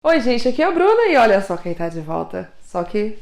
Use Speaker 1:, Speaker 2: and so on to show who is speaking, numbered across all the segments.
Speaker 1: Oi gente, aqui é a Bruna e olha só quem tá de volta. Só que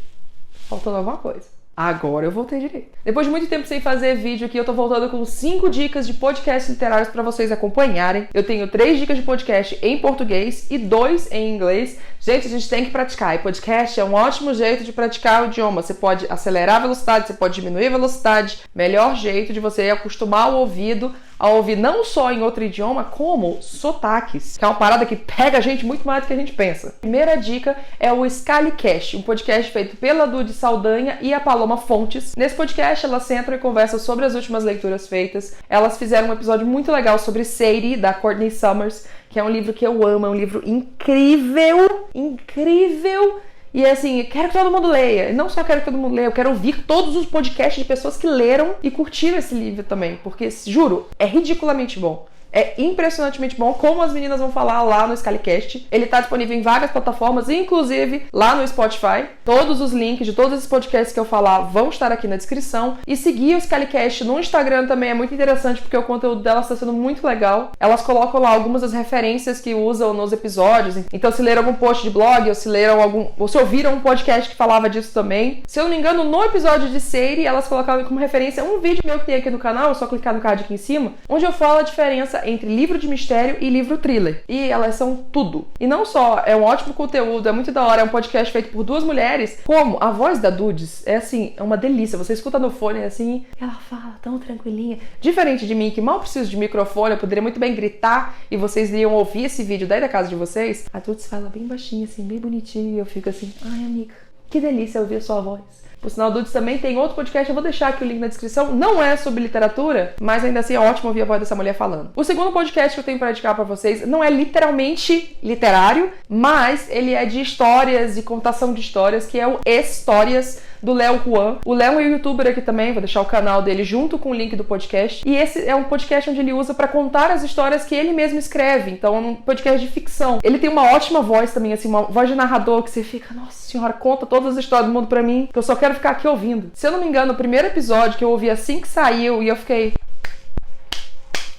Speaker 1: faltando alguma coisa. Agora eu voltei direito. Depois de muito tempo sem fazer vídeo aqui, eu tô voltando com 5 dicas de podcasts literários pra vocês acompanharem. Eu tenho 3 dicas de podcast em português e 2 em inglês. Gente, a gente tem que praticar. E podcast é um ótimo jeito de praticar o idioma. Você pode acelerar a velocidade, você pode diminuir a velocidade. Melhor jeito de você acostumar o ouvido a ouvir não só em outro idioma, como sotaques, que é uma parada que pega a gente muito mais do que a gente pensa. Primeira dica é o Scalicast, um podcast feito pela Dude Saldanha e a Paloma Fontes. Nesse podcast, elas sentam e conversam sobre as últimas leituras feitas. Elas fizeram um episódio muito legal sobre Sadie, da Courtney Summers, que é um livro que eu amo, é um livro incrível, incrível. E assim, quero que todo mundo leia. Não só quero que todo mundo leia, eu quero ouvir todos os podcasts de pessoas que leram e curtiram esse livro também. Porque, juro, é ridiculamente bom. É impressionantemente bom, como as meninas vão falar lá no Scalicast. Ele tá disponível em várias plataformas, inclusive lá no Spotify. Todos os links de todos esses podcasts que eu falar vão estar aqui na descrição. E seguir o Scalicast no Instagram também é muito interessante, porque o conteúdo delas está sendo muito legal. Elas colocam lá algumas das referências que usam nos episódios. Então, se leram algum post de blog, ou se leram ou se ouviram um podcast que falava disso também. Se eu não me engano, no episódio de Sadie, elas colocaram como referência um vídeo meu que tem aqui no canal, é só clicar no card aqui em cima, onde eu falo a diferença entre livro de mistério e livro thriller. E elas são tudo. E não só é um ótimo conteúdo, é muito da hora, é um podcast feito por 2 mulheres, como a voz da Dudes é assim, é uma delícia. Você escuta no fone assim, ela fala tão tranquilinha. Diferente de mim, que mal preciso de microfone, eu poderia muito bem gritar e vocês iriam ouvir esse vídeo daí da casa de vocês. A Dudes fala bem baixinho, assim, bem bonitinho, e eu fico assim, ai amiga, que delícia ouvir a sua voz. Por sinal, Dudes também tem outro podcast, eu vou deixar aqui o link na descrição. Não é sobre literatura, mas ainda assim é ótimo ouvir a voz dessa mulher falando. O segundo podcast que eu tenho pra indicar pra vocês não é literalmente literário, mas ele é de histórias e contação de histórias, que é o Histórias, do Léo Juan. O Léo é um youtuber aqui também, vou deixar o canal dele junto com o link do podcast. E esse é um podcast onde ele usa pra contar as histórias que ele mesmo escreve. Então é um podcast de ficção. Ele tem uma ótima voz também, assim, uma voz de narrador que você fica, nossa senhora, conta todas as histórias do mundo pra mim, que eu só quero ficar aqui ouvindo. Se eu não me engano, o primeiro episódio que eu ouvi assim que saiu e eu fiquei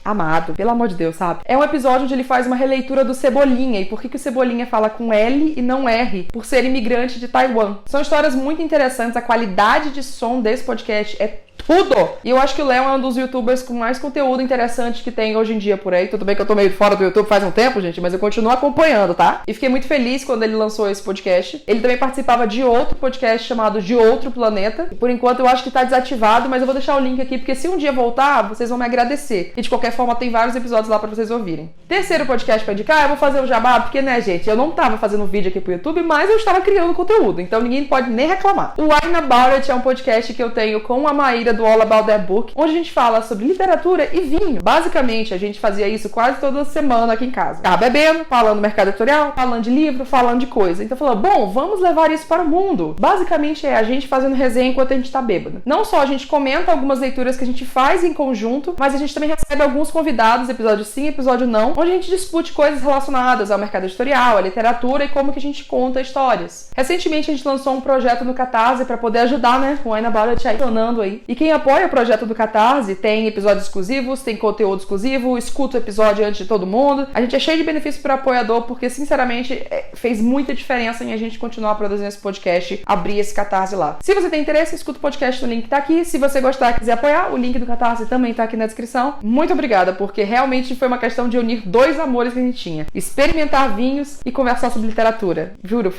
Speaker 1: amado, pelo amor de Deus, sabe? É um episódio onde ele faz uma releitura do Cebolinha. E por que o Cebolinha fala com L e não R? Por ser imigrante de Taiwan. São histórias muito interessantes. A qualidade de som desse podcast é tudo! E eu acho que o Léo é um dos youtubers com mais conteúdo interessante que tem hoje em dia por aí. Tudo bem que eu tô meio fora do YouTube faz um tempo, gente, mas eu continuo acompanhando, tá? E fiquei muito feliz quando ele lançou esse podcast. Ele também participava de outro podcast chamado De Outro Planeta. E por enquanto eu acho que tá desativado, mas eu vou deixar o link aqui, porque se um dia voltar, vocês vão me agradecer. E de qualquer forma, tem vários episódios lá pra vocês ouvirem. Terceiro podcast pra indicar, eu vou fazer o jabá, porque, né, gente, eu não tava fazendo vídeo aqui pro YouTube, mas eu estava criando conteúdo, então ninguém pode nem reclamar. O Wine About It é um podcast que eu tenho com a Maíra do All About That Book, onde a gente fala sobre literatura e vinho. Basicamente, a gente fazia isso quase toda semana aqui em casa. Bebendo, falando mercado editorial, falando de livro, falando de coisa. Então falou, bom, vamos levar isso para o mundo. Basicamente é a gente fazendo resenha enquanto a gente tá bêbado. Não só a gente comenta algumas leituras que a gente faz em conjunto, mas a gente também recebe alguns convidados, episódio sim, episódio não, onde a gente discute coisas relacionadas ao mercado editorial, à literatura e como que a gente conta histórias. Recentemente a gente lançou um projeto no Catarse para poder ajudar, né, o Wine About It aí, funcionando aí. E quem apoia o projeto do Catarse tem episódios exclusivos, tem conteúdo exclusivo, escuta o episódio antes de todo mundo. A gente é cheio de benefícios para apoiador, porque sinceramente fez muita diferença em a gente continuar produzindo esse podcast, abrir esse Catarse lá. Se você tem interesse, escuta o podcast, o link tá aqui. Se você gostar e quiser apoiar, o link do Catarse também tá aqui na descrição. Muito obrigada, porque realmente foi uma questão de unir 2 amores que a gente tinha. Experimentar vinhos e conversar sobre literatura. Juro,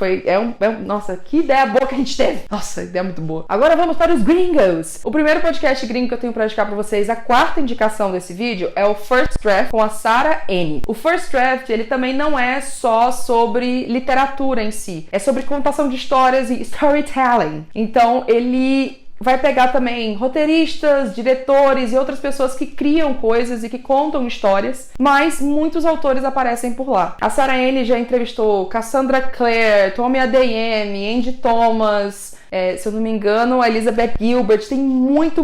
Speaker 1: nossa, que ideia boa que a gente teve. Nossa, ideia muito boa. Agora vamos para os gringos. O primeiro podcast gringo que eu tenho pra indicar pra vocês, a 4ª indicação desse vídeo, é o First Draft com a Sarah Enni. O First Draft, ele também não é só sobre literatura em si. É sobre contação de histórias e storytelling. Então, ele vai pegar também roteiristas, diretores e outras pessoas que criam coisas e que contam histórias, mas muitos autores aparecem por lá. A Sarah Enni já entrevistou Cassandra Clare, Tommy Adeyemi, Andy Thomas, Se eu não me engano, a Elizabeth Gilbert. Tem muito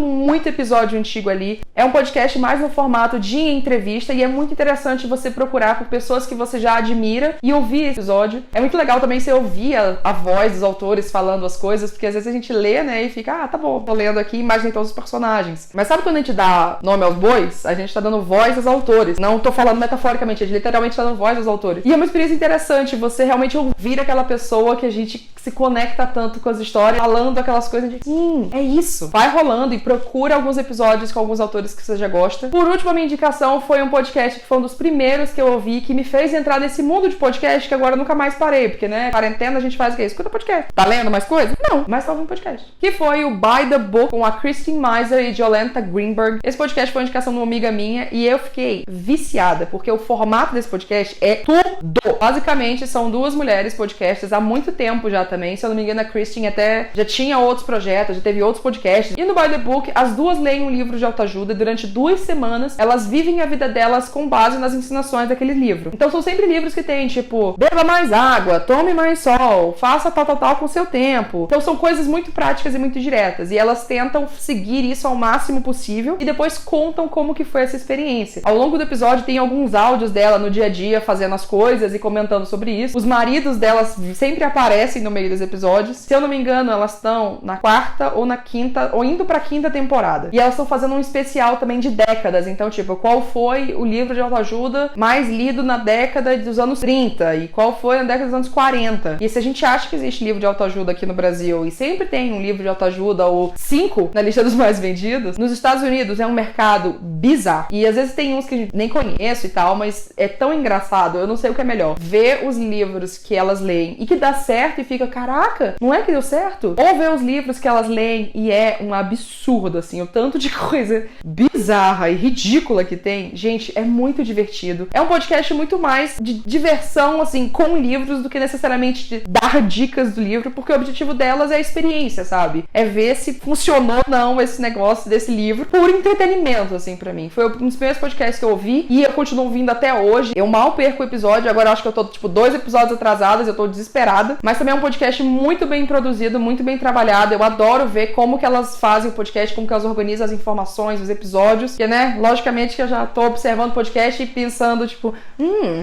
Speaker 1: episódio antigo ali. É um podcast mais no formato de entrevista e é muito interessante você procurar por pessoas que você já admira e ouvir esse episódio. É muito legal também você ouvir a voz dos autores falando as coisas, porque às vezes a gente lê, né, e fica, tá bom, tô lendo aqui, imaginei todos os personagens. Mas sabe quando a gente dá nome aos bois? A gente tá dando voz aos autores. Não tô falando metaforicamente, a gente literalmente tá dando voz aos autores. E é uma experiência interessante você realmente ouvir aquela pessoa que a gente se conecta tanto com as histórias, falando aquelas coisas de sim, é isso. Vai rolando e procura alguns episódios com alguns autores que você já gosta. Por último, a minha indicação foi um podcast que foi um dos primeiros que eu ouvi, que me fez entrar nesse mundo de podcast, que agora eu nunca mais parei, porque, né, quarentena a gente faz o quê? Escuta podcast. Tá lendo mais coisa? Não, mas tá ouvindo podcast. Que foi o By the Book com a Christine Meiser e Jolenta Greenberg. Esse podcast foi uma indicação de uma amiga minha e eu fiquei viciada, porque o formato desse podcast é tudo. Basicamente, são duas mulheres podcasters há muito tempo já também. Se eu não me engano, a Christine até já tinha outros projetos, já teve outros podcasts. E no By the Book, as duas leem um livro de autoajuda e durante 2 semanas elas vivem a vida delas com base nas ensinações daquele livro. Então são sempre livros que tem, tipo, beba mais água, tome mais sol, faça tal com seu tempo. Então são coisas muito práticas e muito diretas. E elas tentam seguir isso ao máximo possível e depois contam como que foi essa experiência. Ao longo do episódio tem alguns áudios dela no dia a dia fazendo as coisas e comentando sobre isso. Os maridos delas sempre aparecem no meio dos episódios. Se eu não me engano, elas estão na 4ª ou na 5ª, ou indo pra 5ª temporada. E elas estão fazendo um especial também de décadas. Então, tipo, qual foi o livro de autoajuda mais lido na década dos anos 30? E qual foi na década dos anos 40? E se a gente acha que existe livro de autoajuda aqui no Brasil, e sempre tem um livro de autoajuda ou 5 na lista dos mais vendidos, nos Estados Unidos é um mercado bizarro. E às vezes tem uns que a gente nem conhece e tal, mas é tão engraçado, eu não sei o que é melhor. Ver os livros que elas leem e que dá certo e fica, caraca, não é que deu certo? Ou ver os livros que elas leem e é um absurdo, assim, o tanto de coisa bizarra e ridícula que tem. Gente, é muito divertido. É um podcast muito mais de diversão, assim, com livros do que necessariamente de dar dicas do livro, porque o objetivo delas é a experiência, sabe? É ver se funcionou ou não esse negócio desse livro por entretenimento, assim, pra mim. Foi um dos primeiros podcasts que eu ouvi e eu continuo ouvindo até hoje. Eu mal perco o episódio, agora eu acho que eu tô, tipo, 2 episódios atrasadas, eu tô desesperada. Mas também é um podcast muito bem produzido, muito bem trabalhado. Eu adoro ver como que elas fazem o podcast, como que elas organizam as informações, os episódios. Porque, né, logicamente que eu já tô observando o podcast e pensando, tipo,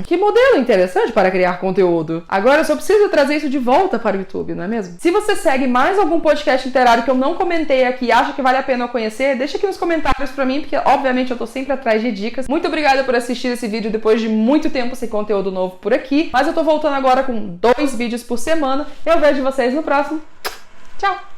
Speaker 1: que modelo interessante para criar conteúdo. Agora eu só preciso trazer isso de volta para o YouTube, não é mesmo? Se você segue mais algum podcast literário que eu não comentei aqui e acha que vale a pena eu conhecer, deixa aqui nos comentários pra mim, porque obviamente eu tô sempre atrás de dicas. Muito obrigada por assistir esse vídeo depois de muito tempo sem conteúdo novo por aqui, mas eu tô voltando agora com 2 vídeos por semana. Eu vejo vocês no próximo. Tchau!